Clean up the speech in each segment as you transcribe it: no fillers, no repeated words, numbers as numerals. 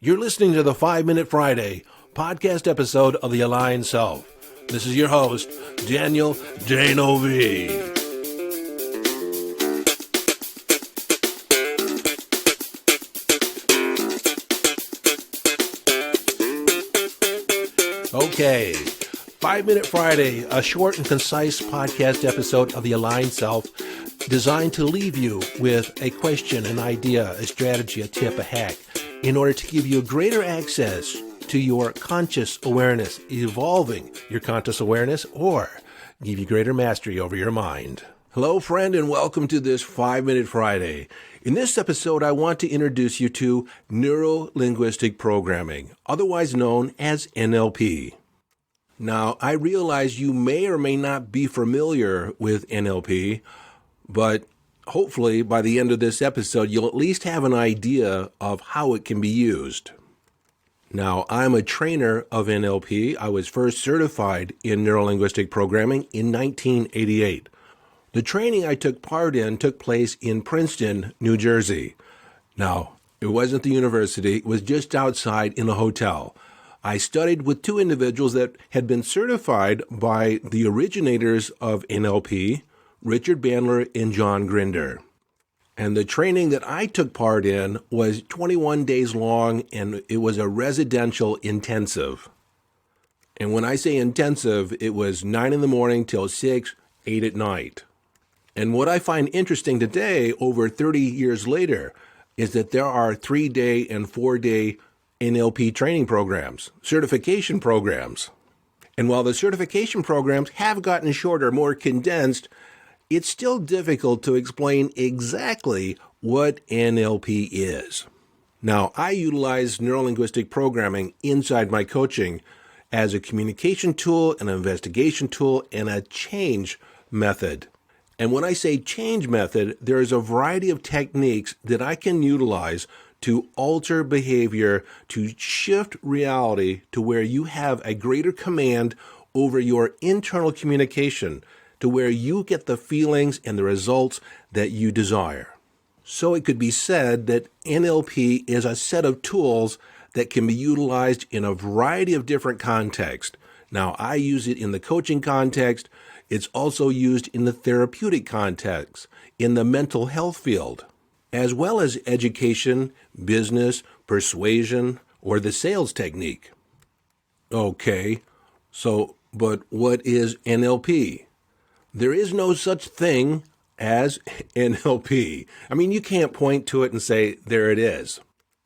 You're listening to the 5-Minute Friday podcast episode of The Aligned Self. This is your host, Daniel Dano V. Okay, 5-Minute Friday, a short and concise podcast episode of The Aligned Self designed to leave you with a question, an idea, a strategy, a tip, a hack, in order to give you greater access to your conscious awareness, evolving your conscious awareness, or give you greater mastery over your mind. Hello, friend, and welcome to this 5-Minute Friday. In this episode, I want to introduce you to Neuro-Linguistic Programming, otherwise known as NLP. Now, I realize you may or may not be familiar with NLP, but hopefully by the end of this episode, you'll at least have an idea of how it can be used. Now, I'm a trainer of NLP. I was first certified in Neuro-Linguistic Programming in 1988. The training I took part in took place in Princeton, New Jersey. Now, it wasn't the university. It was just outside in a hotel. I studied with two individuals that had been certified by the originators of NLP, Richard Bandler and John Grinder. And the training that I took part in was 21 days long, and it was a residential intensive. And when I say intensive, it was 9 in the morning till 6, 8 at night. And what I find interesting today, over 30 years later, is that there are 3-day and 4-day NLP training programs, certification programs. And while the certification programs have gotten shorter, more condensed, it's still difficult to explain exactly what NLP is. Now, I utilize Neuro-Linguistic Programming inside my coaching as a communication tool, an investigation tool, and a change method. And when I say change method, there is a variety of techniques that I can utilize to alter behavior, to shift reality to where you have a greater command over your internal communication, to where you get the feelings and the results that you desire. So it could be said that NLP is a set of tools that can be utilized in a variety of different contexts. Now, I use it in the coaching context. It's also used in the therapeutic context, in the mental health field, as well as education, business, persuasion, or the sales technique. Okay, but what is NLP? There is no such thing as NLP. I mean, you can't point to it and say, there it is.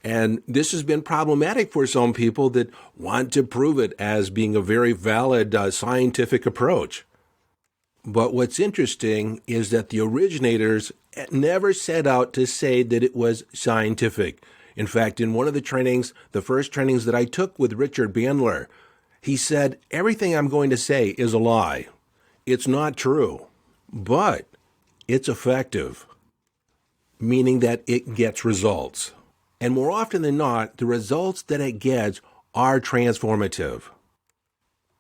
And this has been problematic for some people that want to prove it as being a very valid scientific approach. But what's interesting is that the originators never set out to say that it was scientific. In fact, in one of the trainings, the first trainings that I took with Richard Bandler, he said, everything I'm going to say is a lie. It's not true, but it's effective, meaning that it gets results. And more often than not, the results that it gets are transformative.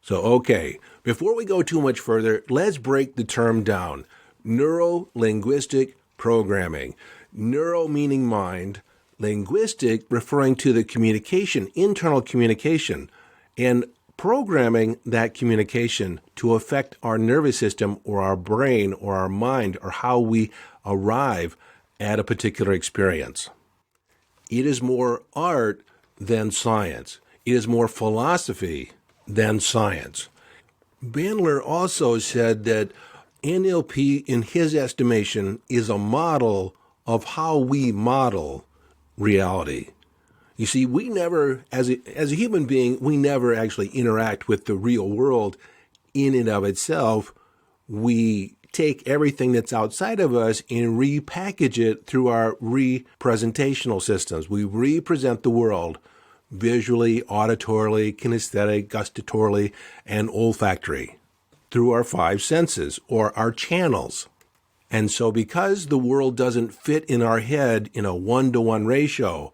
So, okay, before we go too much further, let's break the term down. Neuro-Linguistic Programming. Neuro meaning mind, linguistic referring to the communication, internal communication, and programming that communication to affect our nervous system or our brain or our mind or how we arrive at a particular experience. It is more art than science. It is more philosophy than science. Bandler also said that NLP, in his estimation, is a model of how we model reality. You see, we never, as a human being, we never actually interact with the real world in and of itself. We take everything that's outside of us and repackage it through our representational systems. We represent the world visually, auditorily, kinesthetic, gustatorily, and olfactory through our 5 senses or our channels. And so because the world doesn't fit in our head in a 1-to-1 ratio,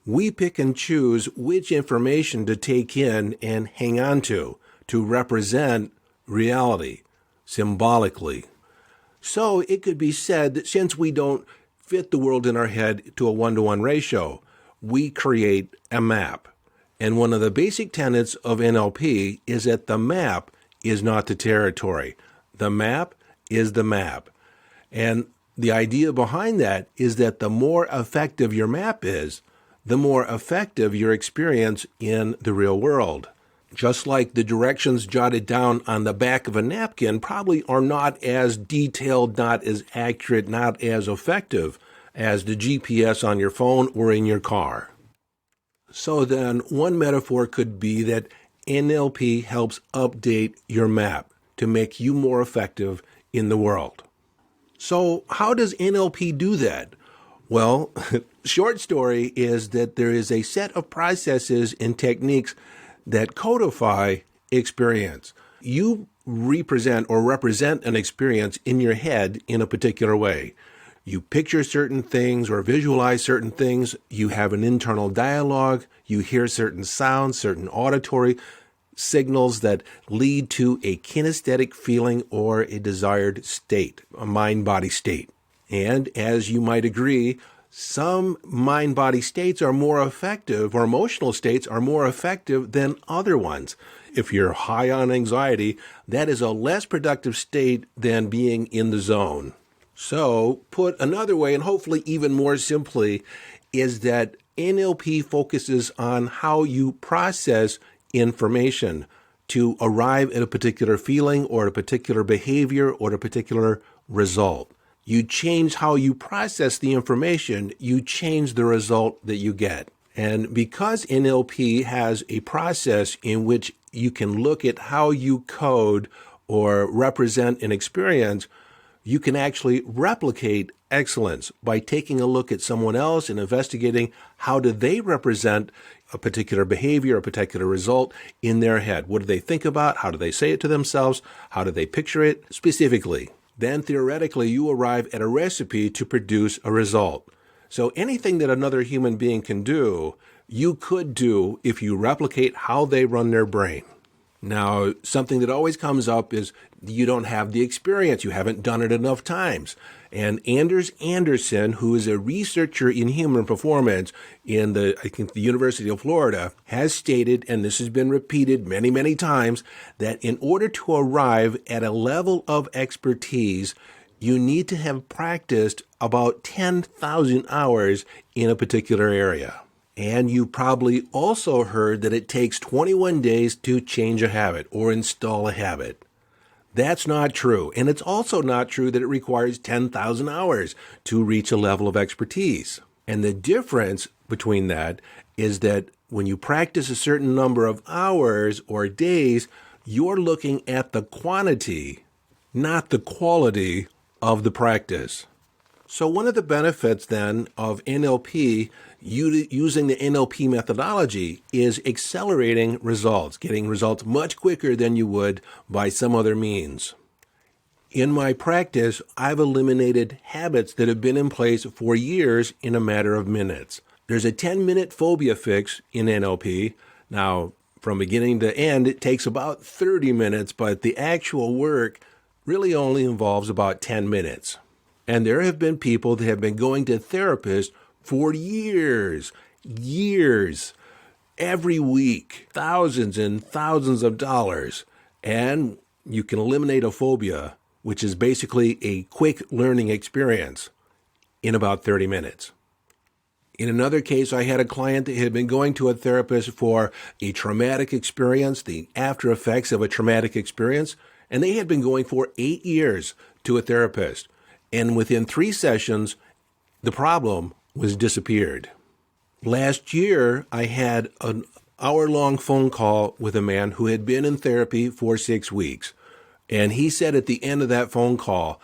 we pick and choose which information to take in and hang on to represent reality symbolically. So it could be said that since we don't fit the world in our head to a 1-to-1 ratio, we create a map. And one of the basic tenets of NLP is that the map is not the territory. The map is the map. And the idea behind that is that the more effective your map is, the more effective your experience in the real world. Just like the directions jotted down on the back of a napkin probably are not as detailed, not as accurate, not as effective as the GPS on your phone or in your car. So then one metaphor could be that NLP helps update your map to make you more effective in the world. So how does NLP do that? Well, short story is that there is a set of processes and techniques that codify experience. You represent an experience in your head in a particular way. You picture certain things or visualize certain things. You have an internal dialogue. You hear certain sounds, certain auditory signals that lead to a kinesthetic feeling or a desired state, a mind-body state. And as you might agree, some mind-body states are more effective, or emotional states are more effective than other ones. If you're high on anxiety, that is a less productive state than being in the zone. So, put another way, and hopefully even more simply, is that NLP focuses on how you process information to arrive at a particular feeling or a particular behavior or a particular result. You change how you process the information, you change the result that you get. And because NLP has a process in which you can look at how you code or represent an experience, you can actually replicate excellence by taking a look at someone else and investigating how do they represent a particular behavior, a particular result in their head. What do they think about? How do they say it to themselves? How do they picture it specifically? Then theoretically, you arrive at a recipe to produce a result. So anything that another human being can do, you could do if you replicate how they run their brain. Now, something that always comes up is you don't have the experience. You haven't done it enough times. And Anders Anderson, who is a researcher in human performance in the University of Florida, has stated, and this has been repeated many, many times, that in order to arrive at a level of expertise, you need to have practiced about 10,000 hours in a particular area. And you probably also heard that it takes 21 days to change a habit or install a habit. That's not true. And it's also not true that it requires 10,000 hours to reach a level of expertise. And the difference between that is that when you practice a certain number of hours or days, you're looking at the quantity, not the quality of the practice. So one of the benefits then of NLP, using the NLP methodology, is accelerating results, getting results much quicker than you would by some other means. In my practice, I've eliminated habits that have been in place for years in a matter of minutes. There's a 10-minute phobia fix in NLP. Now, from beginning to end, it takes about 30 minutes, but the actual work really only involves about 10 minutes. And there have been people that have been going to therapists for years, every week, thousands and thousands of dollars. And you can eliminate a phobia, which is basically a quick learning experience, in about 30 minutes. In another case, I had a client that had been going to a therapist for a traumatic experience, the after effects of a traumatic experience, and they had been going for 8 years to a therapist. And within 3 sessions, the problem was disappeared. Last year, I had an hour-long phone call with a man who had been in therapy for 6 weeks. And he said at the end of that phone call,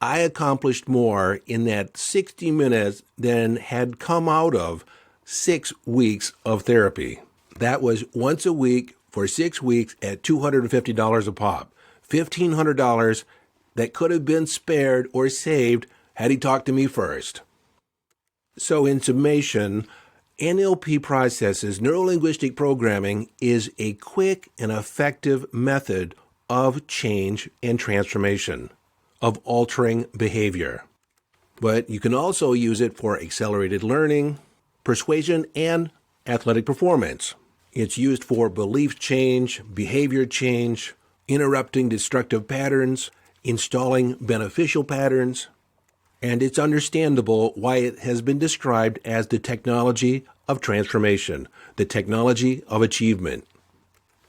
I accomplished more in that 60 minutes than had come out of 6 weeks of therapy. That was once a week for 6 weeks at $250 a pop, $1,500 that could have been spared or saved had he talked to me first. So in summation, NLP processes, Neuro-Linguistic Programming, is a quick and effective method of change and transformation, of altering behavior. But you can also use it for accelerated learning, persuasion, and athletic performance. It's used for belief change, behavior change, interrupting destructive patterns, installing beneficial patterns, and it's understandable why it has been described as the technology of transformation, the technology of achievement.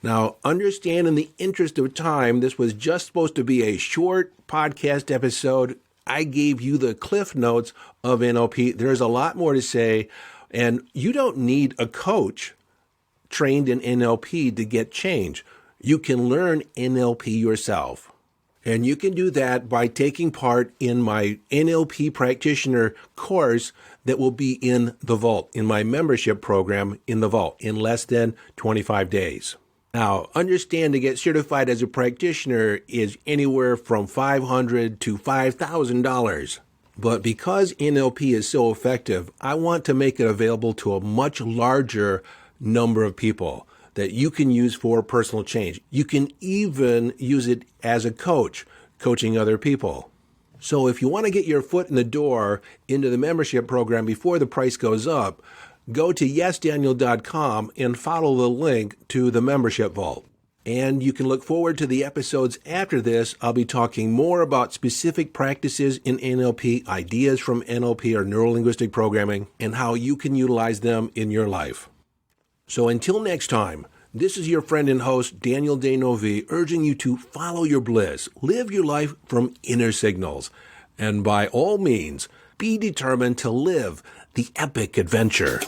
Now, understand in the interest of time, this was just supposed to be a short podcast episode. I gave you the cliff notes of NLP. There's a lot more to say, and you don't need a coach trained in NLP to get change. You can learn NLP yourself. And you can do that by taking part in my NLP practitioner course that will be in the Vault, in my membership program in the Vault, in less than 25 days. Now, understand to get certified as a practitioner is anywhere from $500 to $5,000. But because NLP is so effective, I want to make it available to a much larger number of people that you can use for personal change. You can even use it as a coach, coaching other people. So if you want to get your foot in the door into the membership program before the price goes up, go to yesdaniel.com and follow the link to the membership vault. And you can look forward to the episodes after this. I'll be talking more about specific practices in NLP, ideas from NLP or Neuro-Linguistic Programming, and how you can utilize them in your life. So until next time, this is your friend and host, Daniel Denovi, urging you to follow your bliss, live your life from inner signals, and by all means, be determined to live the epic adventure.